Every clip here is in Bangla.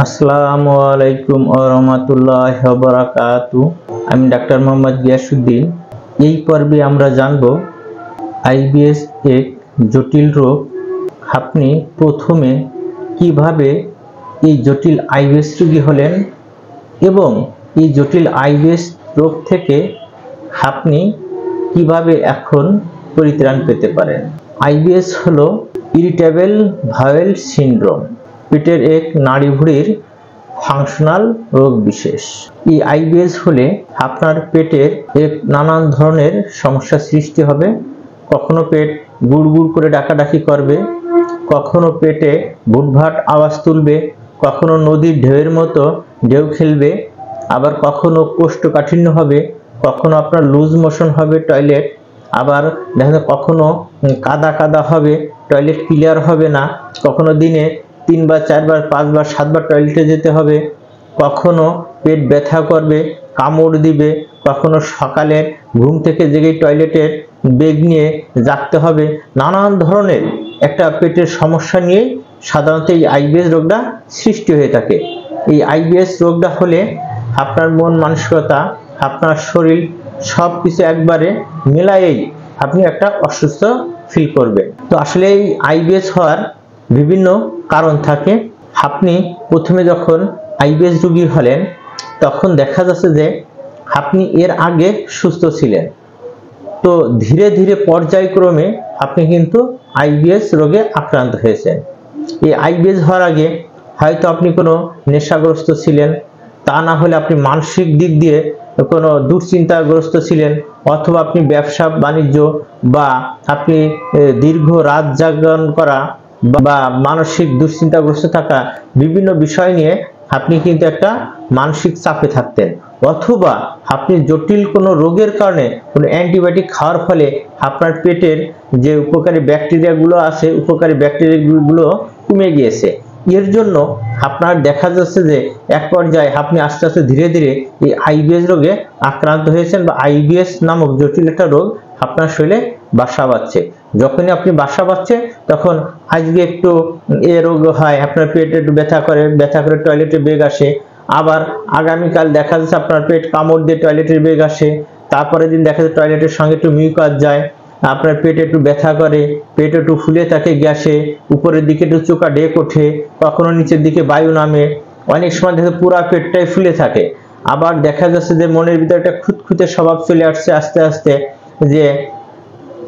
আসসালামু আলাইকুম ওয়া রাহমাতুল্লাহি ওয়া বারাকাতুহু। আমি ডাক্তার মোহাম্মদ গিয়াসউদ্দিন। এই পর্বে আমরা জানব আইবিএস এক জটিল রোগ। আপনি প্রথমে কিভাবে এই জটিল আইবিএস রোগী হলেন এবং এই জটিল আইবিএস রোগ থেকে আপনি কিভাবে এখন পরিত্রাণ পেতে পারেন। আইবিএস হলো ইরিটেবল বাউল সিনড্রোম, পেটের এক নাড়িভুঁড়ির ফাংশনাল রোগ বিশেষ। এই আইবিএস হলে আপনার পেটের এক নানান ধরনের সমস্যা সৃষ্টি হবে। কখনো পেট গুড়গুড় করে ডাকাডাকি করবে, কখনো পেটে ভুটভাট আওয়াজ তুলবে, কখনো নদীর ঢেউয়ের মতো ঢেউ খেলবে, আবার কখনো কোষ্ঠকাঠিন্য হবে, কখনো আপনার লুজ মোশন হবে টয়লেট, আবার দেখা কখনো কাদা কাদা হবে, টয়লেট ক্লিয়ার হবে না, কখনো দিনে 3 বার 4 বার 5 বার 7 বার টয়লেটে যেতে হবে, কখনো পেট ব্যথা করবে, কামড় দিবে, কখনো সকালে ঘুম থেকে জেগে টয়লেটের বেগ নিয়ে জাগতে হবে। নানান ধরনের একটা পেটের সমস্যা নিয়ে সাধারণত এই আইবিএস রোগটা সৃষ্টি হয়ে থাকে। এই আইবিএস রোগটা হলে আপনার মন মানসিকতা, আপনার শরীর সবকিছু একবারে মেলায়েই আপনি একটা অসুস্থ ফিল করবেন। তো আসলে এই আইবিএস হওয়ার বিভিন্ন কারণ থাকে। আপনি প্রথমে যখন আইবিএস রোগী হলেন তখন দেখা যাচ্ছে যে আপনি এর আগে সুস্থ ছিলেন, তো ধীরে ধীরে পর্যায়ক্রমে আপনি কিন্তু আইবিএস রোগে আক্রান্ত হয়েছেন। এই আইবিএস হওয়ার আগে হয়তো আপনি কোনো নেশাগ্রস্ত ছিলেন, তা না হলে আপনি মানসিক দিক দিয়ে কোনো দুশ্চিন্তাগ্রস্ত ছিলেন, অথবা আপনি ব্যবসা বাণিজ্য বা আপনি দীর্ঘ রাত জাগরণ করা বা মানসিক দুশ্চিন্তাগ্রস্ত থাকা বিভিন্ন বিষয় নিয়ে আপনি কিন্তু একটা মানসিক চাপে থাকতেন, অথবা আপনি জটিল কোনো রোগের কারণে কোনো অ্যান্টিবায়োটিক খাওয়ার ফলে আপনার পেটের যে উপকারী ব্যাকটেরিয়াগুলো আছে, উপকারী ব্যাকটেরিয়াগুলো কমে গিয়েছে। এর জন্য আপনার দেখা যাচ্ছে যে এক পর্যায়ে আপনি আস্তে আস্তে ধীরে ধীরে এই আইবিএস রোগে আক্রান্ত হয়েছেন, বা আইবিএস নামক জটিল একটা রোগ আপনার শরীরে বাসা বাঁধছে। যখনই আপনি বাসা বাঁধছে তখন আজকে একটু এ রোগ হয়, আপনার পেটে একটু ব্যথা করে টয়লেটে বেগ আসে, আবার আগামীকাল দেখা যাচ্ছে আপনার পেট কামড় দিয়ে টয়লেটের বেগ আসে, তারপরের দিন দেখা যাচ্ছে টয়লেটের সঙ্গে একটু মিউকাস যায়, আপনার পেটে একটু ব্যথা করে, পেট একটু ফুলে থাকে, গ্যাসে উপরের দিকে একটু চোকা ডেক ওঠে, কখনো নিচের দিকে বায়ু নামে, অনেক সময় দেখে পুরো পেটটাই ফুলে থাকে। আবার দেখা যাচ্ছে যে মনের ভিতরে একটা খুঁতখুঁতে স্বভাব চলে আসছে আস্তে আস্তে, যে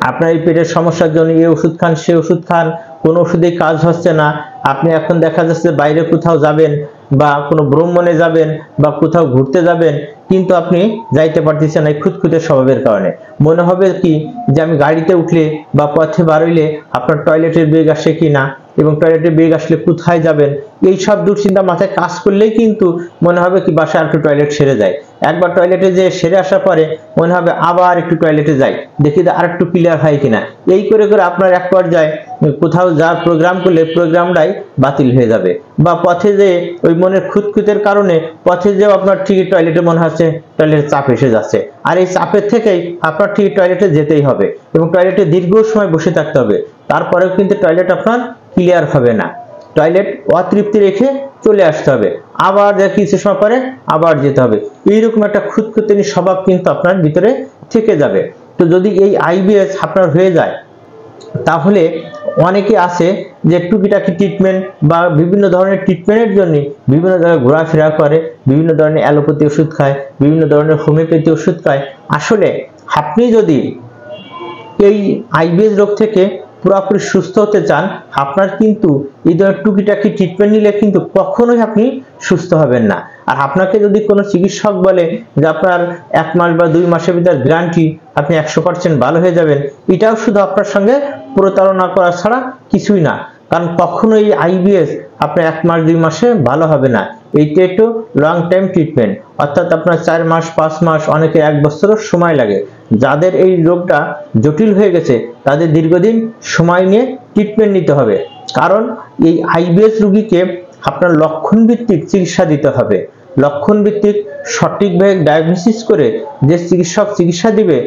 আপনার এই পেটের সমস্যার জন্য এই ওষুধ খান সে ওষুধ খান, কোনো ওষুধেই কাজ হচ্ছে না। আপনি এখন দেখা যাচ্ছে বাইরে কোথাও যাবেন বা কোনো ভ্রমণে যাবেন বা কোথাও ঘুরতে যাবেন, কিন্তু আপনি যাইতে পারতেছেন না এই খুঁতখুঁতে স্বভাবের কারণে। মনে হবে কি যে আমি গাড়িতে উঠলে বা পথে বাড়ইলে আপনার টয়লেটের বেগ আসে কিনা, এবং টয়লেটের বেগ আসলে কোথায় যাবেন, এই সব দুশ্চিন্তা মাথায় কাজ করলেই কিন্তু মনে হবে কি বাসায় একটু টয়লেট সেরে যায়। একবার টয়লেটে যে সেরে আসার পরে মনে হবে আবার একটু টয়লেটে যাই, দেখি আর একটু ক্লিয়ার হয় কিনা। এই করে করে আপনার এক পর্যায়ে কোথাও যাওয়ার প্রোগ্রাম করলে প্রোগ্রামটাই বাতিল হয়ে যাবে, বা পথে যে ওই মনের খুঁতখুঁতের কারণে পথে যেও আপনার ঠিকই টয়লেটে মনে হচ্ছে টয়লেটে চাপ এসে যাচ্ছে, আর এই চাপের থেকেই আপনার ঠিক টয়লেটে যেতেই হবে এবং টয়লেটে দীর্ঘ সময় বসে থাকতে হবে। তারপরেও কিন্তু টয়লেট আপনার ক্লিয়ার হবে না, টয়লেট অতৃপ্তি রেখে চলে আসতে হবে, আবার কিছু সময় পরে আবার যেতে হবে। এইরকম একটা খুঁতখুঁতনি স্বভাব কিন্তু আপনার ভিতরে থেকে যাবে। তো যদি এই আইবিএস আপনার হয়ে যায় তাহলে অনেকে আছে যে টুকিটাকি ট্রিটমেন্ট বা বিভিন্ন ধরনের ট্রিটমেন্টের জন্য বিভিন্ন জায়গায় ঘোরাফেরা করে, বিভিন্ন ধরনের অ্যালোপ্যাথি ওষুধ খায়, বিভিন্ন ধরনের হোমিওপ্যাথি ওষুধ খায়। আসলে আপনি যদি এই আইবিএস রোগ থেকে পুরোপুরি সুস্থ হতে চান, আপনার কিন্তু এই ধরনের টুকিটাকি ট্রিটমেন্ট নিলে কিন্তু কখনোই আপনি সুস্থ হবেন না। আর আপনাকে যদি কোনো চিকিৎসক বলে যে আপনার 1 মাস বা 2 মাসের ভিতর গ্যারান্টি আপনি 100% ভালো হয়ে যাবেন, এটাও শুধু আপনার সঙ্গে প্রতারণা করা ছাড়া কিছুই না। কারণ কখনো এই আইবিএস আপনার 1 মাস 2 মাসে ভালো হবে না, এইটা একটু লং টাইম ট্রিটমেন্ট, অর্থাৎ আপনার 4 মাস 5 মাস, অনেকে 1 বছরও সময় লাগে। যাদের এই রোগটা জটিল হয়ে গেছে তাদের দীর্ঘদিন সময় নিয়ে ট্রিটমেন্ট নিতে হবে, কারণ এই আইবিএস রোগীকে আপনার লক্ষণ ভিত্তিক চিকিৎসা দিতে হবে। লক্ষণ ভিত্তিক সঠিকভাবে ডায়াগনোসিস করে যে চিকিৎসক চিকিৎসা দিবে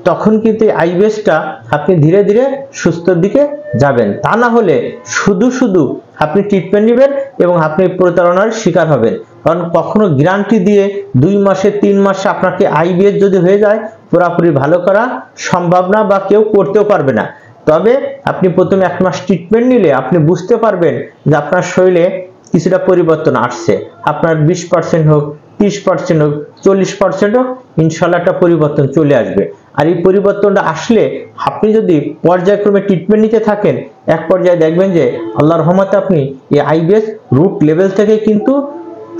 তখন কিন্তু আইবিএসটা আপনি ধীরে ধীরে সুস্থর দিকে যাবেন। তা না হলে শুধু শুধু আপনি ট্রিটমেন্ট নেবেন এবং আপনি প্রতারণার শিকার হবেন। কারণ কখনো গ্যারান্টি দিয়ে 2 মাসে 3 মাসে আপনাকে আইবিএস যদি হয়ে যায় পুরোপুরি ভালো করা সম্ভব না বা কেউ করতেও পারবে না। তবে আপনি প্রথমে 1 মাস ট্রিটমেন্ট নিলে আপনি বুঝতে পারবেন যে আপনার শরীরে কিছুটা পরিবর্তন আসছে। আপনার 20% হোক, 30% হোক, 40% হোক, ইনশাআল্লাহ একটা পরিবর্তন চলে আসবে। আর এই পরিবর্তনটা আসলে আপনি যদি পর্যায়ক্রমে ট্রিটমেন্ট নিতে থাকেন, এক পর্যায়ে দেখবেন যে আল্লাহর রহমতে আপনি এই আইবিএস রুট লেভেল থেকে কিন্তু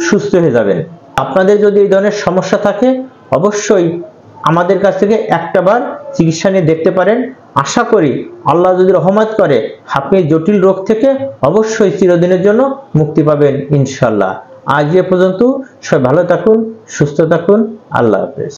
সুস্থ হয়ে যাবেন। আপনাদের যদি এই ধরনের সমস্যা থাকে অবশ্যই আমাদের কাছ থেকে একটাবার চিকিৎসা নিয়ে দেখতে পারেন। আশা করি আল্লাহ যদি রহমত করে আপনি জটিল রোগ থেকে অবশ্যই চিরদিনের জন্য মুক্তি পাবেন ইনশাআল্লাহ। আজ এ পর্যন্ত, সবাই ভালো থাকুন, সুস্থ থাকুন, আল্লাহ হাফেজ।